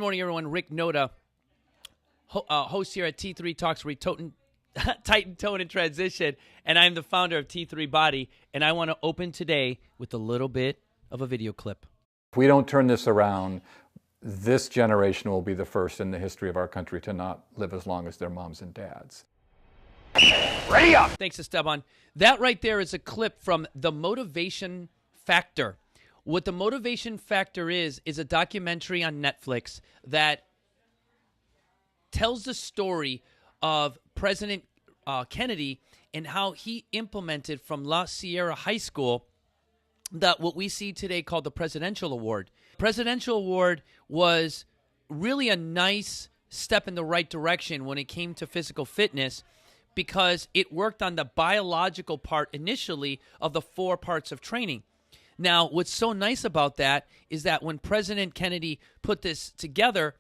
morning, everyone. Rick Noda, host here at T3 Talks, Titan Tone and Transition, and I'm the founder of T3 Body, and I want to open today with a little bit of a video clip. If we don't turn this around, this generation will be the first in the history of our country to not live as long as their moms and dads. Ready up! Thanks, Esteban. That right there is a clip from The Motivation Factor. What The Motivation Factor is a documentary on Netflix that tells the story of President Kennedy and how he implemented from La Sierra High School that what we see today called the Presidential Award. Presidential Award was really a nice step in the right direction when it came to physical fitness because it worked on the biological part initially of the 4 parts of training. Now, what's so nice about that is that when President Kennedy put this together,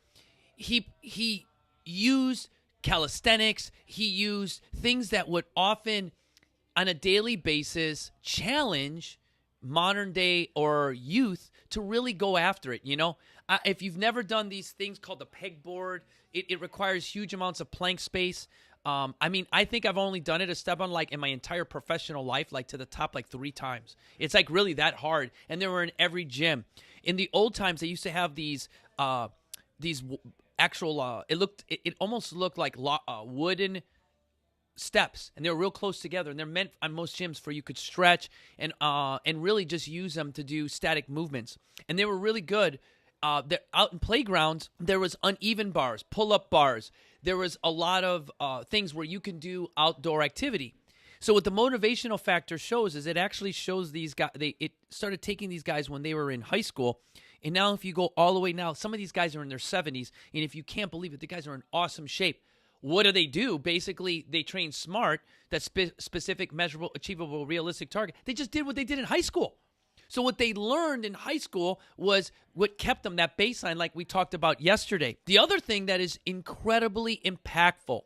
he used calisthenics, he used things that would often, on a daily basis, challenge modern day or youth to really go after it. You know, if you've never done these things called the pegboard, it requires huge amounts of plank space. I think I've only done it a step on like in my entire professional life, like to the top like 3 times. It's like really that hard, and they were in every gym. In the old times, they used to have these actual. It almost looked like wooden steps, and they were real close together, and they're meant on most gyms for you could stretch and really just use them to do static movements, and they were really good. Out in playgrounds, there was uneven bars, pull-up bars. There was a lot of things where you can do outdoor activity. So what the motivational factor shows is it actually shows these guys. It started taking these guys when they were in high school, and now if you go all the way now, some of these guys are in their 70s, and if you can't believe it, the guys are in awesome shape. What do? Basically, they train smart, that specific, measurable, achievable, realistic target. They just did what they did in high school. So what they learned in high school was what kept them that baseline like we talked about yesterday. The other thing that is incredibly impactful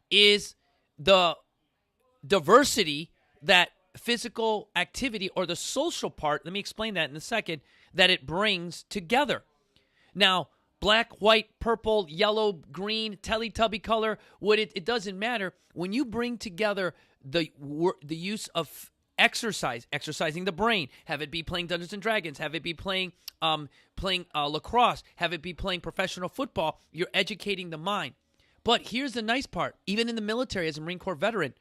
is the diversity that physical activity or the social part, let me explain that in a second, that it brings together. Now, black, white, purple, yellow, green, Teletubby color, it doesn't matter. When you bring together the use of exercising the brain, have it be playing Dungeons and Dragons, have it be playing lacrosse, have it be playing professional football, you're educating the mind. But here's the nice part. Even in the military, as a Marine Corps veteran,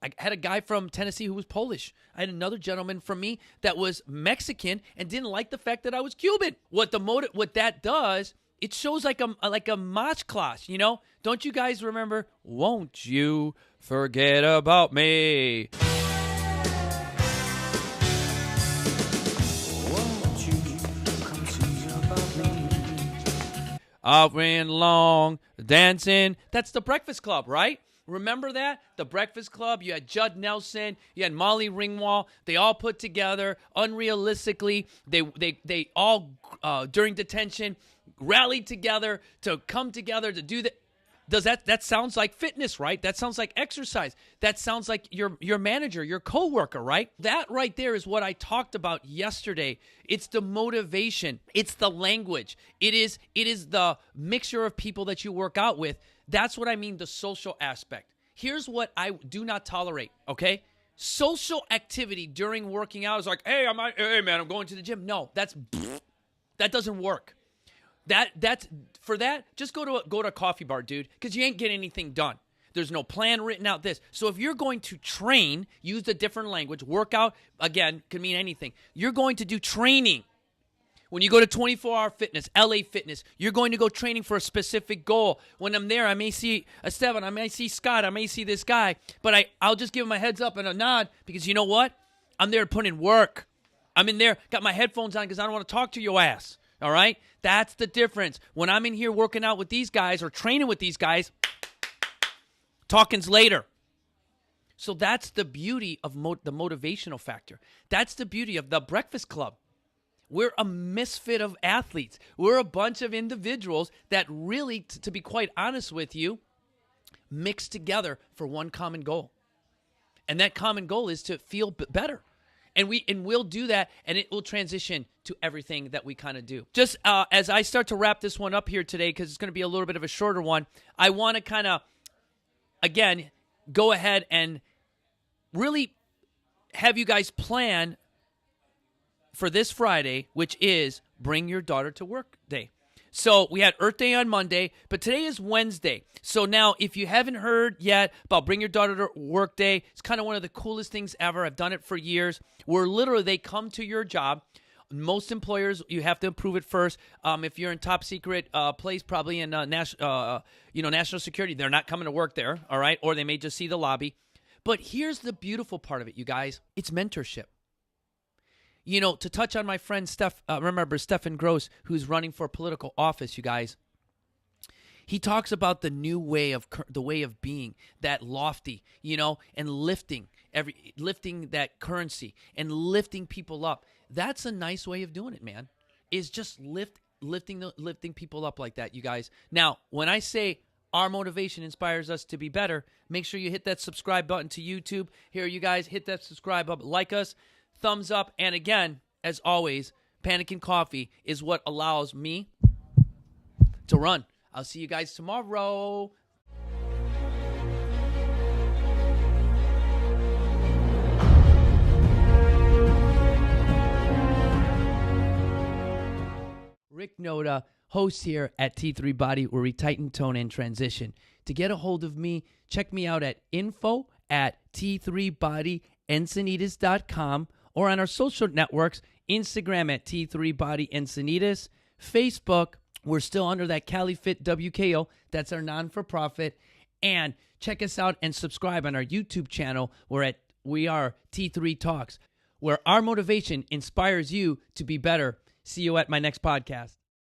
I had a guy from Tennessee who was Polish. I had another gentleman from me that was Mexican and didn't like the fact that I was Cuban. What that does, it shows like a mosh class, you know? Don't you guys remember, won't you forget about me? I ran along dancing. That's the Breakfast Club, right? Remember that? The Breakfast Club. You had Judd Nelson. You had Molly Ringwald. They all put together unrealistically. They all, during detention, rallied together to come together to do that. That sounds like fitness, right? That sounds like exercise. That sounds like your manager, your coworker, right? That right there is what I talked about yesterday. It's the motivation. It's the language. It is the mixture of people that you work out with. That's what I mean, the social aspect. Here's what I do not tolerate, okay? Social activity during working out is like, hey man, I'm going to the gym. No, that doesn't work. Just go to a coffee bar, dude, because you ain't getting anything done. There's no plan written out this. So if you're going to train, use a different language. Workout, again, could mean anything. You're going to do training. When you go to 24-hour fitness, LA Fitness, you're going to go training for a specific goal. When I'm there, I may see Esteban, I may see Scott, I may see this guy, but I'll just give him a heads up and a nod because you know what? I'm there to put in work. I'm in there, got my headphones on because I don't want to talk to your ass. All right? That's the difference. When I'm in here working out with these guys or training with these guys, talking's later. So that's the beauty of the motivational factor. That's the beauty of the Breakfast Club. We're a misfit of athletes. We're a bunch of individuals that really, to be quite honest with you, mix together for one common goal. And that common goal is to feel better. And we'll do that, and it will transition to everything that we kind of do. Just as I start to wrap this one up here today, because it's going to be a little bit of a shorter one, I want to kind of, again, go ahead and really have you guys plan for this Friday, which is Bring Your Daughter to Work Day. So we had Earth Day on Monday, but today is Wednesday. So now if you haven't heard yet about Bring Your Daughter to Work Day, it's kind of one of the coolest things ever. I've done it for years, where literally they come to your job. Most employers, you have to approve it first. If you're in top secret place, probably in national security, they're not coming to work there, all right? Or they may just see the lobby. But here's the beautiful part of it, you guys. It's mentorship. You know, to touch on my friend remember Stephen Gross, who's running for political office, you guys. He talks about the new way of being, that lofty, and lifting that currency and lifting people up. That's a nice way of doing it, man. Is just lifting people up like that, you guys. Now, when I say our motivation inspires us to be better, make sure you hit that subscribe button to YouTube. Here, you guys, hit that subscribe button, like us. Thumbs up. And again, as always, Panic and Coffee is what allows me to run. I'll see you guys tomorrow. Rick Noda, host here at T3 Body, where we tighten, tone, and transition. To get a hold of me, check me out at info@t3bodyencinitas.com or on our social networks, Instagram at T3bodyencinitas, Facebook, we're still under that CaliFit WKO, that's our non-for-profit, and check us out and subscribe on our YouTube channel, we are T3 Talks, where our motivation inspires you to be better. See you at my next podcast.